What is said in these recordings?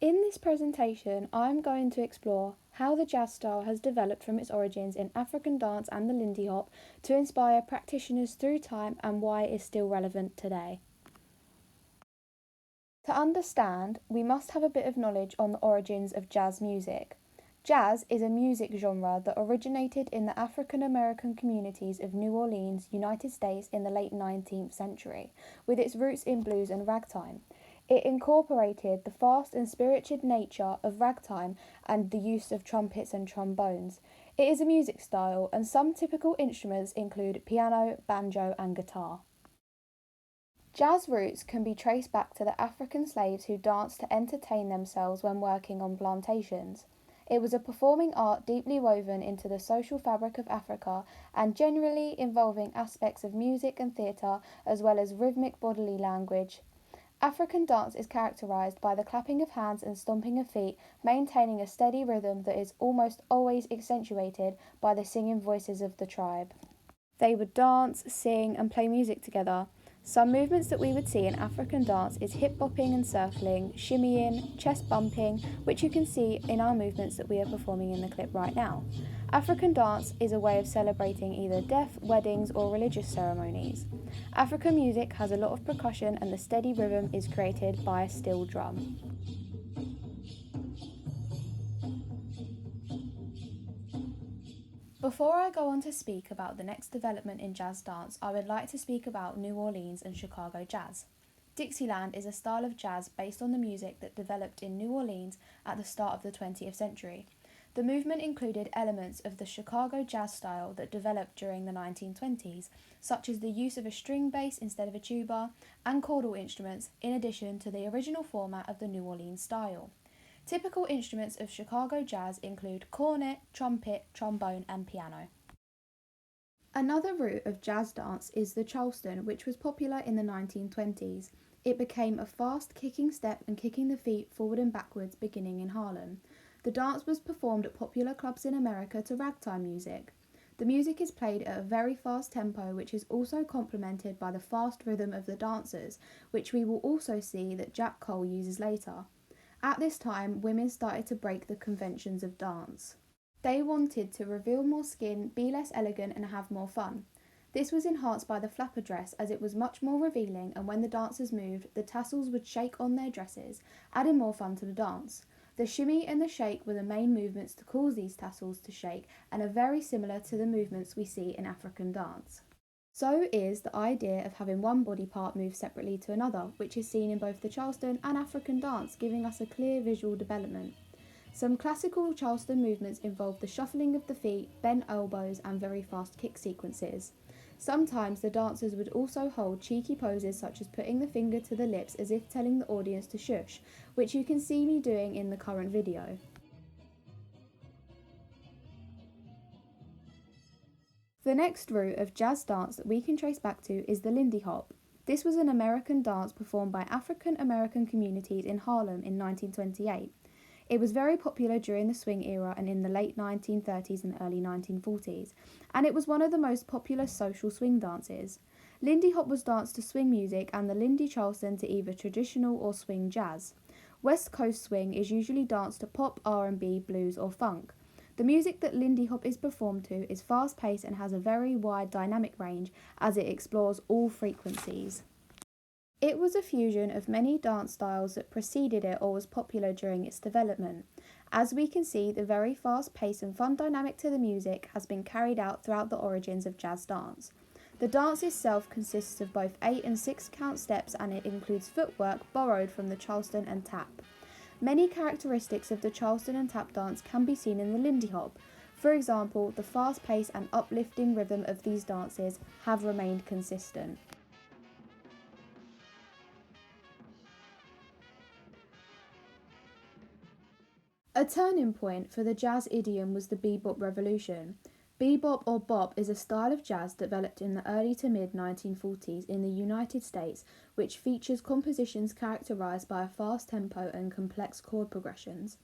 In this presentation, I'm going to explore how the jazz style has developed from its origins in African dance and the Lindy Hop to inspire practitioners through time and why it is still relevant today. To understand, we must have a bit of knowledge on the origins of jazz music. Jazz is a music genre that originated in the African American communities of New Orleans, United States in the late 19th century, with its roots in blues and ragtime. It incorporated the fast and spirited nature of ragtime and the use of trumpets and trombones. It is a music style, and some typical instruments include piano, banjo, and guitar. Jazz roots can be traced back to the African slaves who danced to entertain themselves when working on plantations. It was a performing art deeply woven into the social fabric of Africa and generally involving aspects of music and theatre as well as rhythmic bodily language. African dance is characterised by the clapping of hands and stomping of feet, maintaining a steady rhythm that is almost always accentuated by the singing voices of the tribe. They would dance, sing, and play music together. Some movements that we would see in African dance is hip-bopping and circling, shimmying, chest bumping, which you can see in our movements that we are performing in the clip right now. African dance is a way of celebrating either death, weddings, or religious ceremonies. African music has a lot of percussion and the steady rhythm is created by a steel drum. Before I go on to speak about the next development in jazz dance, I would like to speak about New Orleans and Chicago jazz. Dixieland is a style of jazz based on the music that developed in New Orleans at the start of the 20th century. The movement included elements of the Chicago jazz style that developed during the 1920s, such as the use of a string bass instead of a tuba, and chordal instruments, in addition to the original format of the New Orleans style. Typical instruments of Chicago jazz include cornet, trumpet, trombone, and piano. Another root of jazz dance is the Charleston, which was popular in the 1920s. It became a fast kicking step and kicking the feet forward and backwards beginning in Harlem. The dance was performed at popular clubs in America to ragtime music. The music is played at a very fast tempo, which is also complemented by the fast rhythm of the dancers, which we will also see that Jack Cole uses later. At this time, women started to break the conventions of dance. They wanted to reveal more skin, be less elegant, and have more fun. This was enhanced by the flapper dress, as it was much more revealing, and when the dancers moved, the tassels would shake on their dresses, adding more fun to the dance. The shimmy and the shake were the main movements to cause these tassels to shake and are very similar to the movements we see in African dance. So is the idea of having one body part move separately to another, which is seen in both the Charleston and African dance, giving us a clear visual development. Some classical Charleston movements involve the shuffling of the feet, bent elbows, and very fast kick sequences. Sometimes the dancers would also hold cheeky poses such as putting the finger to the lips as if telling the audience to shush, which you can see me doing in the current video. The next root of jazz dance that we can trace back to is the Lindy Hop. This was an American dance performed by African American communities in Harlem in 1928. It was very popular during the swing era and in the late 1930s and early 1940s, and it was one of the most popular social swing dances. Lindy Hop was danced to swing music and the Lindy Charleston to either traditional or swing jazz. West Coast swing is usually danced to pop, R&B, blues or funk. The music that Lindy Hop is performed to is fast-paced and has a very wide dynamic range as it explores all frequencies. It was a fusion of many dance styles that preceded it or was popular during its development. As we can see, the very fast pace and fun dynamic to the music has been carried out throughout the origins of jazz dance. The dance itself consists of both 8 and 6 count steps, and it includes footwork borrowed from the Charleston and tap. Many characteristics of the Charleston and tap dance can be seen in the Lindy Hop. For example, the fast pace and uplifting rhythm of these dances have remained consistent. A turning point for the jazz idiom was the Bebop Revolution. Bebop or bop is a style of jazz developed in the early to mid 1940s in the United States, which features compositions characterized by a fast tempo and complex chord progressions.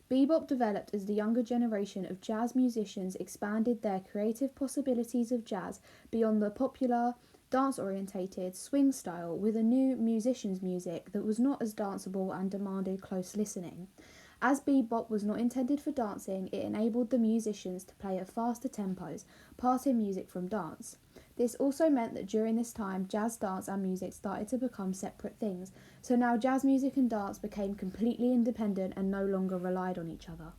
Bebop developed as the younger generation of jazz musicians expanded their creative possibilities of jazz beyond the popular dance-orientated swing style with a new musician's music that was not as danceable and demanded close listening. As bebop was not intended for dancing, it enabled the musicians to play at faster tempos, parting music from dance. This also meant that during this time, jazz dance and music started to become separate things, so now jazz music and dance became completely independent and no longer relied on each other.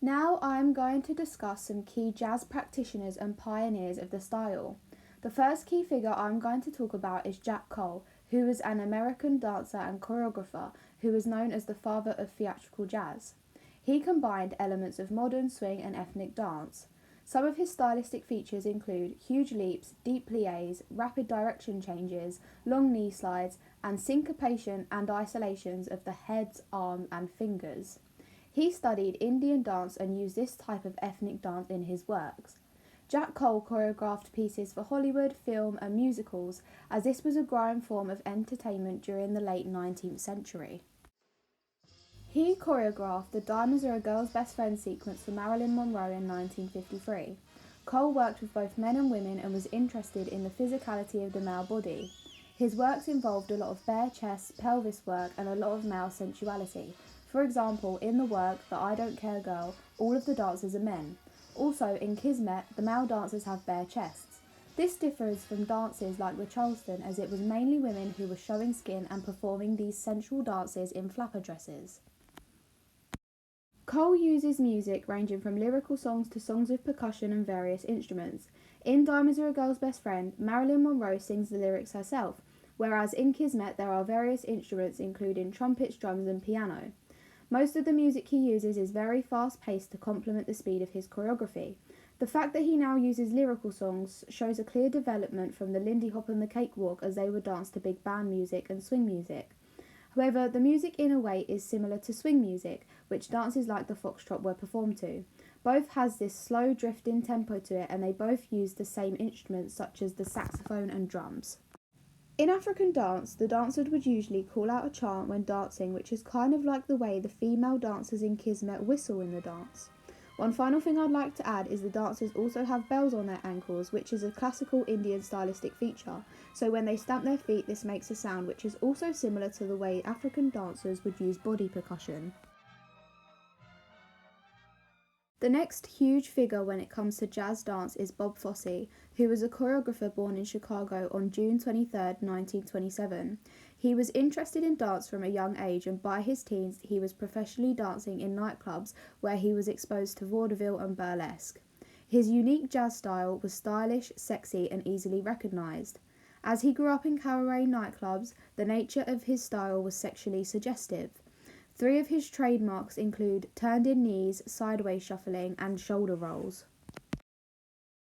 Now I am going to discuss some key jazz practitioners and pioneers of the style. The first key figure I'm going to talk about is Jack Cole, who was an American dancer and choreographer who was known as the father of theatrical jazz. He combined elements of modern swing and ethnic dance. Some of his stylistic features include huge leaps, deep pliés, rapid direction changes, long knee slides, and syncopation and isolations of the heads, arms, and fingers. He studied Indian dance and used this type of ethnic dance in his works. Jack Cole choreographed pieces for Hollywood, film, and musicals, as this was a growing form of entertainment during the late 19th century. He choreographed the Diamonds Are a Girl's Best Friend sequence for Marilyn Monroe in 1953. Cole worked with both men and women and was interested in the physicality of the male body. His works involved a lot of bare chest, pelvis work, and a lot of male sensuality. For example, in the work The I Don't Care Girl, all of the dancers are men. Also, in Kismet, the male dancers have bare chests. This differs from dances like the Charleston, as it was mainly women who were showing skin and performing these sensual dances in flapper dresses. Cole uses music ranging from lyrical songs to songs with percussion and various instruments. In Diamonds Are a Girl's Best Friend, Marilyn Monroe sings the lyrics herself, whereas in Kismet there are various instruments including trumpets, drums and piano. Most of the music he uses is very fast-paced to complement the speed of his choreography. The fact that he now uses lyrical songs shows a clear development from the Lindy Hop and the Cakewalk, as they would dance to big band music and swing music. However, the music in a way is similar to swing music, which dances like the foxtrot were performed to. Both has this slow drifting tempo to it, and they both use the same instruments such as the saxophone and drums. In African dance, the dancer would usually call out a chant when dancing, which is kind of like the way the female dancers in Kismet whistle in the dance. One final thing I'd like to add is the dancers also have bells on their ankles, which is a classical Indian stylistic feature, so when they stamp their feet this makes a sound which is also similar to the way African dancers would use body percussion. The next huge figure when it comes to jazz dance is Bob Fosse, who was a choreographer born in Chicago on June 23, 1927. He was interested in dance from a young age, and by his teens he was professionally dancing in nightclubs where he was exposed to vaudeville and burlesque. His unique jazz style was stylish, sexy and easily recognised. As he grew up in cabaret nightclubs, the nature of his style was sexually suggestive. 3 of his trademarks include turned-in knees, sideways shuffling, and shoulder rolls.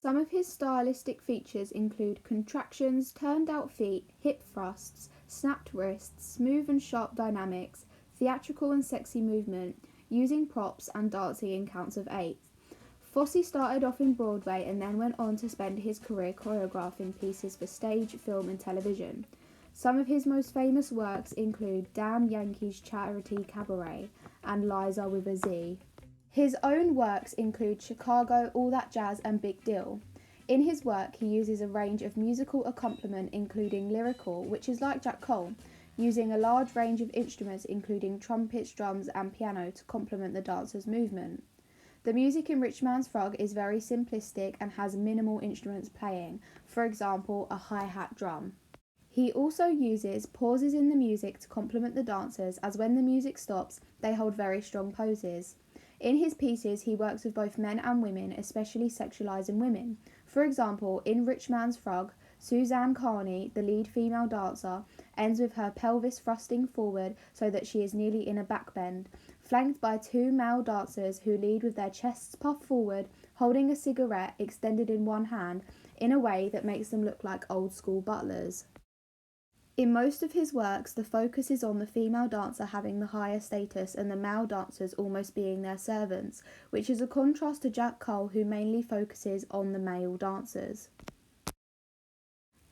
Some of his stylistic features include contractions, turned-out feet, hip thrusts, snapped wrists, smooth and sharp dynamics, theatrical and sexy movement, using props, and dancing in counts of 8. Fosse started off in Broadway and then went on to spend his career choreographing pieces for stage, film, and television. Some of his most famous works include Damn Yankees Charity Cabaret and Liza with a Z. His own works include Chicago, All That Jazz and Big Deal. In his work, he uses a range of musical accompaniment including lyrical, which is like Jack Cole, using a large range of instruments including trumpets, drums and piano to complement the dancer's movement. The music in Rich Man's Frog is very simplistic and has minimal instruments playing, for example, a hi-hat drum. He also uses pauses in the music to complement the dancers, as when the music stops, they hold very strong poses. In his pieces, he works with both men and women, especially sexualizing women. For example, in Rich Man's Frog, Suzanne Carney, the lead female dancer, ends with her pelvis thrusting forward so that she is nearly in a backbend, flanked by 2 male dancers who lead with their chests puffed forward, holding a cigarette extended in one hand in a way that makes them look like old school butlers. In most of his works, the focus is on the female dancer having the higher status and the male dancers almost being their servants, which is a contrast to Jack Cole, who mainly focuses on the male dancers.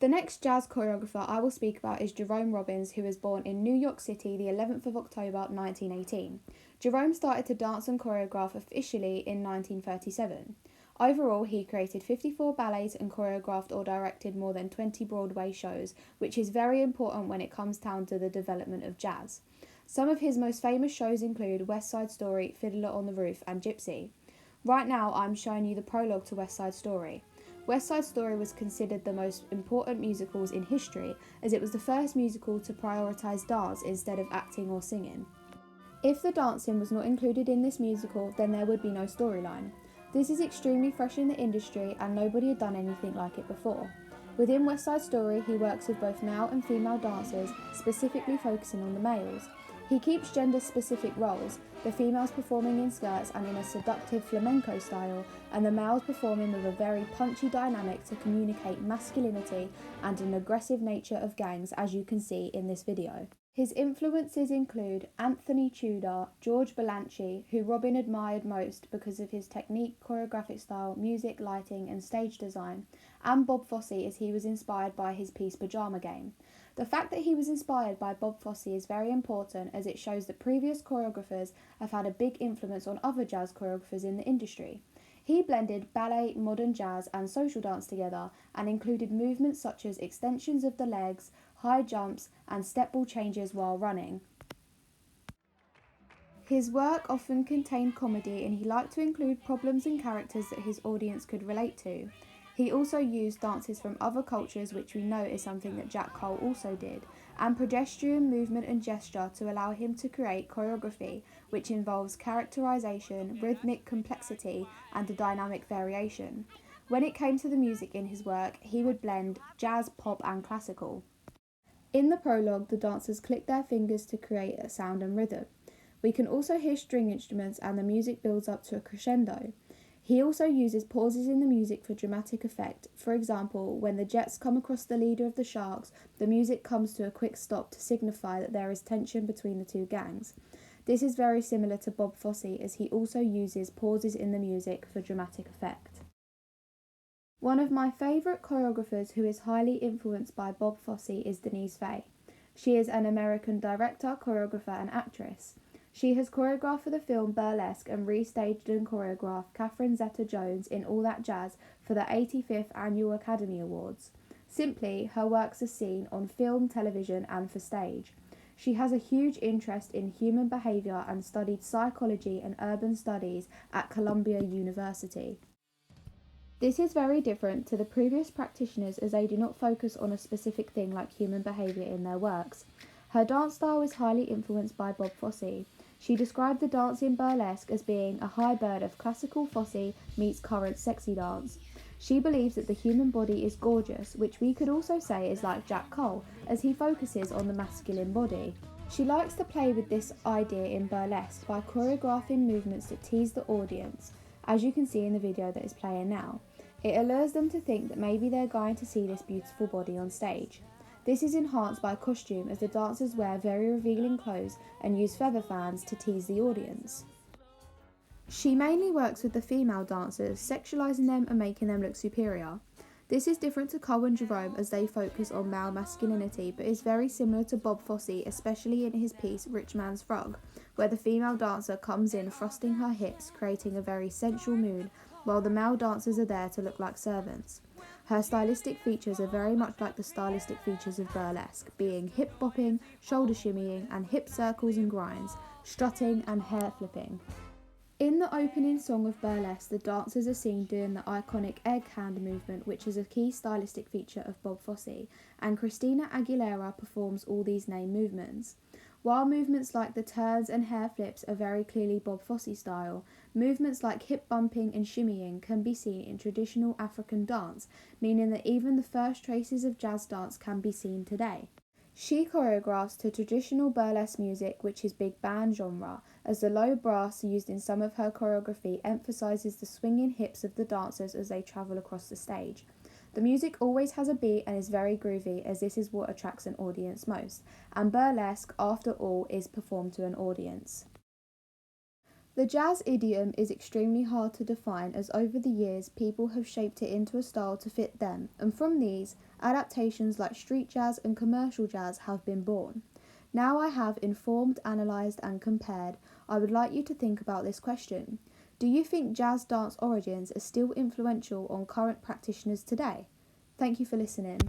The next jazz choreographer I will speak about is Jerome Robbins, who was born in New York City the 11th of October 1918. Jerome started to dance and choreograph officially in 1937. Overall, he created 54 ballets and choreographed or directed more than 20 Broadway shows, which is very important when it comes down to the development of jazz. Some of his most famous shows include West Side Story, Fiddler on the Roof, and Gypsy. Right now, I'm showing you the prologue to West Side Story. West Side Story was considered the most important musicals in history, as it was the first musical to prioritise dance instead of acting or singing. If the dancing was not included in this musical, then there would be no storyline. This is extremely fresh in the industry and nobody had done anything like it before. Within West Side Story, he works with both male and female dancers, specifically focusing on the males. He keeps gender-specific roles, the females performing in skirts and in a seductive flamenco style, and the males performing with a very punchy dynamic to communicate masculinity and an aggressive nature of gangs, as you can see in this video. His influences include Anthony Tudor, George Balanchine, who Robin admired most because of his technique, choreographic style, music, lighting and stage design, and Bob Fosse, as he was inspired by his piece Pajama Game. The fact that he was inspired by Bob Fosse is very important, as it shows that previous choreographers have had a big influence on other jazz choreographers in the industry. He blended ballet, modern jazz and social dance together and included movements such as extensions of the legs, high jumps and step ball changes while running. His work often contained comedy and he liked to include problems and characters that his audience could relate to. He also used dances from other cultures, which we know is something that Jack Cole also did, and pedestrian movement and gesture to allow him to create choreography, which involves characterization, rhythmic complexity, and a dynamic variation. When it came to the music in his work, he would blend jazz, pop, and classical. In the prologue, the dancers click their fingers to create a sound and rhythm. We can also hear string instruments and the music builds up to a crescendo. He also uses pauses in the music for dramatic effect. For example, when the Jets come across the leader of the Sharks, the music comes to a quick stop to signify that there is tension between the two gangs. This is very similar to Bob Fosse, as he also uses pauses in the music for dramatic effect. One of my favourite choreographers who is highly influenced by Bob Fosse is Denise Fay. She is an American director, choreographer and actress. She has choreographed for the film Burlesque and restaged and choreographed Catherine Zeta-Jones in All That Jazz for the 85th Annual Academy Awards. Simply, her works are seen on film, television and for stage. She has a huge interest in human behaviour and studied psychology and urban studies at Columbia University. This is very different to the previous practitioners, as they do not focus on a specific thing like human behaviour in their works. Her dance style is highly influenced by Bob Fosse. She described the dance in Burlesque as being a hybrid of classical Fosse meets current sexy dance. She believes that the human body is gorgeous, which we could also say is like Jack Cole, as he focuses on the masculine body. She likes to play with this idea in Burlesque by choreographing movements that tease the audience, as you can see in the video that is playing now. It allures them to think that maybe they're going to see this beautiful body on stage. This is enhanced by costume, as the dancers wear very revealing clothes and use feather fans to tease the audience. She mainly works with the female dancers, sexualising them and making them look superior. This is different to Cole and Jerome, as they focus on male masculinity, but is very similar to Bob Fosse, especially in his piece Rich Man's Frog, where the female dancer comes in thrusting her hips, creating a very sensual mood, while the male dancers are there to look like servants. Her stylistic features are very much like the stylistic features of burlesque, being hip bopping, shoulder shimmying and hip circles and grinds, strutting and hair flipping. In the opening song of Burlesque, the dancers are seen doing the iconic egg hand movement, which is a key stylistic feature of Bob Fosse, and Christina Aguilera performs all these name movements. While movements like the turns and hair flips are very clearly Bob Fosse style, movements like hip bumping and shimmying can be seen in traditional African dance, meaning that even the first traces of jazz dance can be seen today. She choreographs to traditional burlesque music, which is big band genre, as the low brass used in some of her choreography emphasises the swinging hips of the dancers as they travel across the stage. The music always has a beat and is very groovy, as this is what attracts an audience most, and burlesque, after all, is performed to an audience. The jazz idiom is extremely hard to define, as over the years people have shaped it into a style to fit them, and from these, adaptations like street jazz and commercial jazz have been born. Now I have informed, analysed and compared, I would like you to think about this question. Do you think jazz dance origins are still influential on current practitioners today? Thank you for listening.